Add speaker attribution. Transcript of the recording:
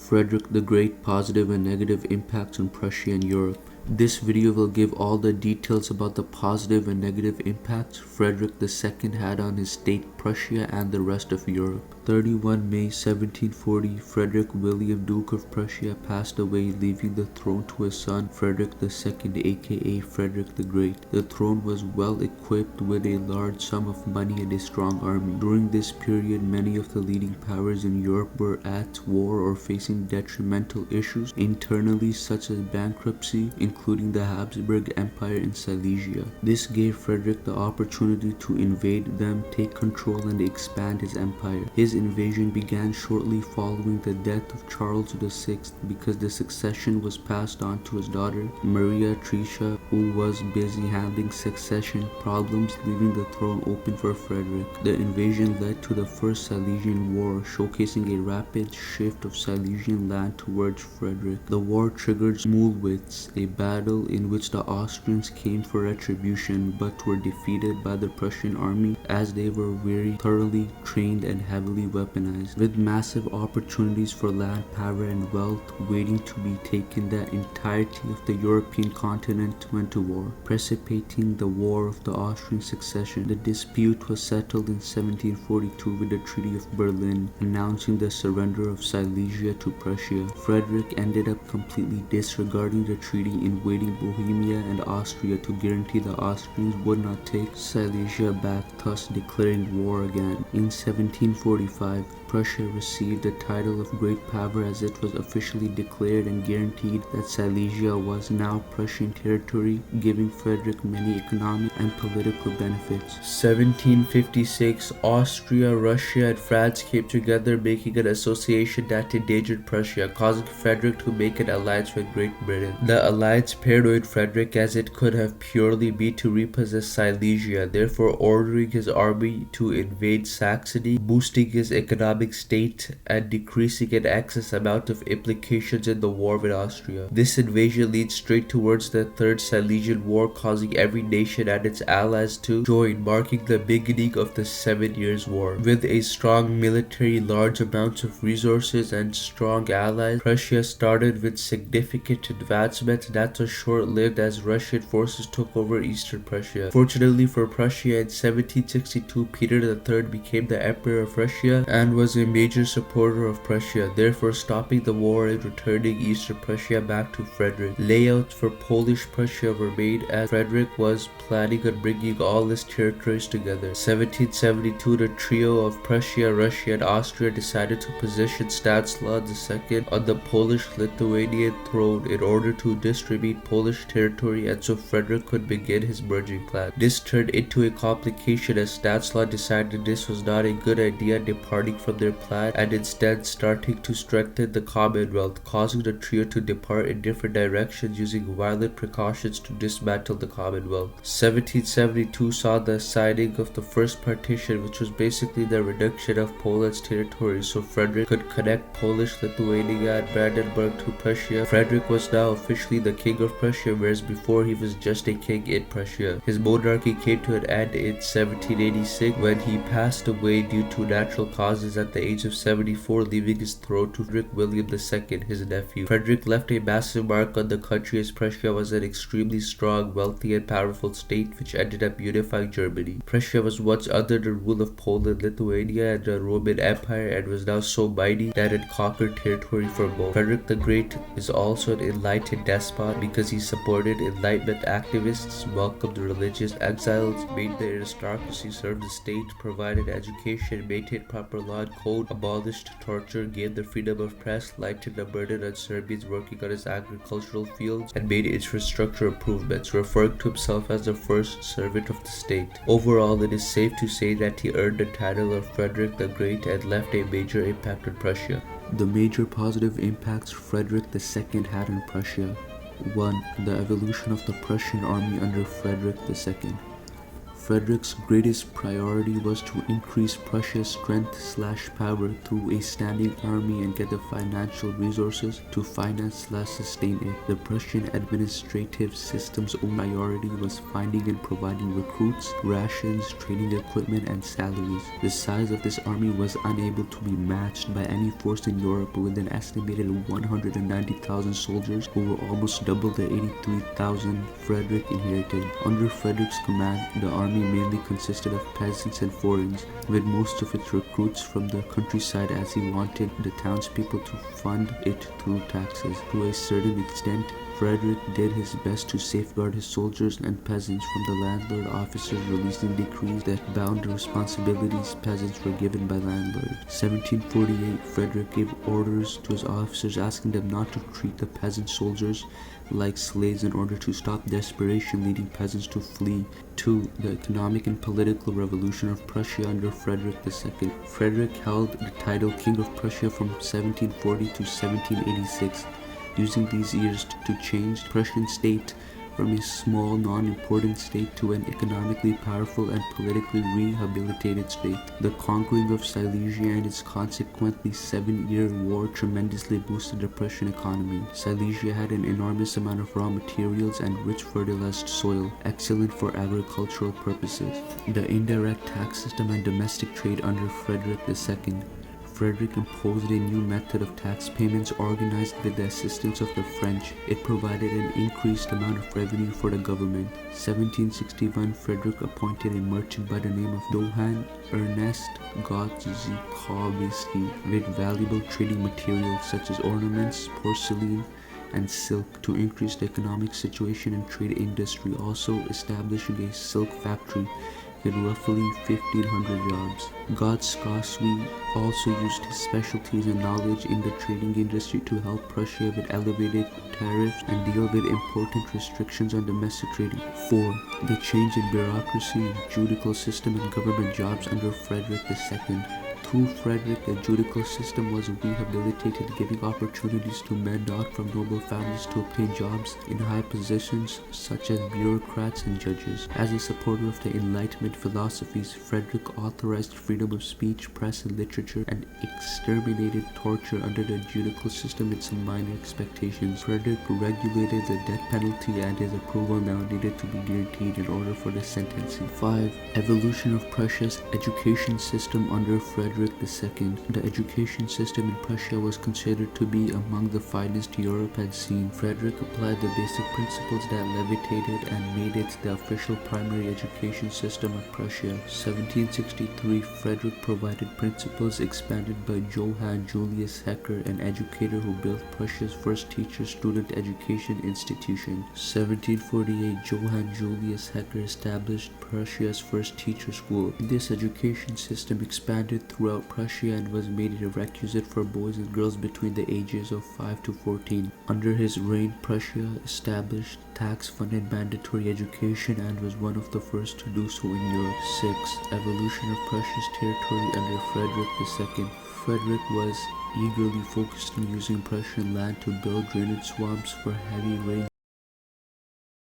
Speaker 1: Frederick the Great: Positive and Negative Impacts on Prussia and Europe. This video will give all the details about the positive and negative impacts Frederick II had on his state Prussia and the rest of Europe. 31 May 1740, Frederick William Duke of Prussia passed away, leaving the throne to his son Frederick II, aka Frederick the Great. The throne was well equipped with a large sum of money and a strong army. During this period, many of the leading powers in Europe were at war or facing detrimental issues internally, such as bankruptcy, including the Habsburg Empire in Silesia. This gave Frederick the opportunity to invade them, take control, and expand his empire. His invasion began shortly following the death of Charles VI because the succession was passed on to his daughter Maria Theresa, who was busy handling succession problems, leaving the throne open for Frederick. The invasion led to the First Silesian War, showcasing a rapid shift of Silesian land towards Frederick. The war triggered Schmulwitz, a battle in which the Austrians came for retribution but were defeated by the Prussian army as they were very thoroughly trained and heavily weaponized. With massive opportunities for land power and wealth waiting to be taken, the entirety of the European continent went to war, precipitating the War of the Austrian Succession. The dispute was settled in 1742 with the Treaty of Berlin, announcing the surrender of Silesia to Prussia. Frederick ended up completely disregarding the treaty, invading Bohemia and Austria to guarantee the Austrians would not take Silesia back, thus declaring war again. In 1745, Prussia received the title of Great Power as it was officially declared and guaranteed that Silesia was now Prussian territory, giving Frederick many economic and political benefits. 1756, Austria, Russia, and France came together, making an association that endangered Prussia, causing Frederick to make an alliance with Great Britain. The alliance paranoid Frederick, as it could have purely been to repossess Silesia, therefore ordering his army to invade Saxony, boosting his economic state and decreasing an excess amount of implications in the war with Austria. This invasion leads straight towards the Third Silesian War, causing every nation and its allies to join, marking the beginning of the 7 Years' War. With a strong military, large amounts of resources, and strong allies, Prussia started with significant advancement that was short-lived as Russian forces took over eastern Prussia. Fortunately for Prussia, in 1762, Peter III became the Emperor of Russia and was a major supporter of Prussia, therefore stopping the war and returning eastern Prussia back to Frederick. Layouts for Polish Prussia were made as Frederick was planning on bringing all his territories together. 1772, the trio of Prussia, Russia, and Austria decided to position Stanislaus II on the Polish-Lithuanian throne in order to distribute Polish territory, and so Frederick could begin his merging plan. This turned into a complication as Stanislaus decided this was not a good idea, departing from their plan and instead starting to strengthen the Commonwealth, causing the trio to depart in different directions, using violent precautions to dismantle the Commonwealth. 1772 saw the signing of the first partition, which was basically the reduction of Poland's territory so Frederick could connect Polish, Lithuania, and Brandenburg to Prussia. Frederick was now officially the king of Prussia, whereas before he was just a king in Prussia. His monarchy came to an end in 1786 when he passed away due to natural causes at the age of 74, leaving his throne to Frederick William II, his nephew. Frederick left a massive mark on the country as Prussia was an extremely strong, wealthy, and powerful state which ended up unifying Germany. Prussia was once under the rule of Poland, Lithuania, and the Roman Empire and was now so mighty that it conquered territory for both. Frederick the Great is also an enlightened despot because he supported Enlightenment activists, welcomed religious exiles, made the aristocracy serve the state, provided education, maintained proper law and code, abolished torture, gave the freedom of press, lightened the burden on Serbians working on his agricultural fields, and made infrastructure improvements, referring to himself as the first servant of the state. Overall, it is safe to say that he earned the title of Frederick the Great and left a major impact on Prussia. The major positive impacts Frederick II had on Prussia. 1. The evolution of the Prussian army under Frederick II. Frederick's greatest priority was to increase Prussia's strength/power through a standing army and get the financial resources to finance/sustain it. The Prussian administrative system's only priority was finding and providing recruits, rations, training equipment, and salaries. The size of this army was unable to be matched by any force in Europe, with an estimated 190,000 soldiers who were almost double the 83,000 Frederick inherited. Under Frederick's command, the army mainly consisted of peasants and foreigners, with most of its recruits from the countryside, as he wanted the townspeople to fund it through taxes. To a certain extent, Frederick did his best to safeguard his soldiers and peasants from the landlord officers releasing decrees that bound the responsibilities peasants were given by landlords. 1748, Frederick gave orders to his officers asking them not to treat the peasant soldiers like slaves in order to stop desperation leading peasants to flee. 2. The economic and political revolution of Prussia under Frederick II. Frederick held the title King of Prussia from 1740 to 1786. Using these years to change the Prussian state from a small, non-important state to an economically powerful and politically rehabilitated state. The conquering of Silesia and its consequently 7-year war tremendously boosted the Prussian economy. Silesia had an enormous amount of raw materials and rich fertilized soil, excellent for agricultural purposes. The indirect tax system and domestic trade under Frederick II. Frederick imposed a new method of tax payments organized with the assistance of the French. It provided an increased amount of revenue for the government. 1761, Frederick appointed a merchant by the name of Johann Ernest Gottschalk with valuable trading materials such as ornaments, porcelain, and silk to increase the economic situation and trade industry, also establishing a silk factory with roughly 1,500 jobs. Gottschalk also used his specialties and knowledge in the trading industry to help Prussia with elevated tariffs and deal with important restrictions on domestic trading. 4. The change in bureaucracy, judicial system, and government jobs under Frederick II. Through Frederick, the judicial system was rehabilitated, giving opportunities to men not from noble families to obtain jobs in high positions such as bureaucrats and judges. As a supporter of the Enlightenment philosophies, Frederick authorized freedom of speech, press, and literature, and exterminated torture under the judicial system with some minor expectations. Frederick regulated the death penalty, and his approval now needed to be guaranteed in order for the sentencing. 5. Evolution of Prussia's education system under Frederick II. The education system in Prussia was considered to be among the finest Europe had seen. Frederick applied the basic principles that levitated and made it the official primary education system of Prussia. 1763, Frederick provided principles expanded by Johann Julius Hecker, an educator who built Prussia's first teacher-student education institution. 1748, Johann Julius Hecker established Prussia's first teacher school. This education system expanded throughout Prussia and was made a requisite for boys and girls between the ages of 5 to 14. Under his reign, Prussia established tax-funded mandatory education and was one of the first to do so in Europe. 6. Evolution of Prussia's territory under Frederick II. Frederick was eagerly focused on using Prussian land to build drainage swamps for heavy rain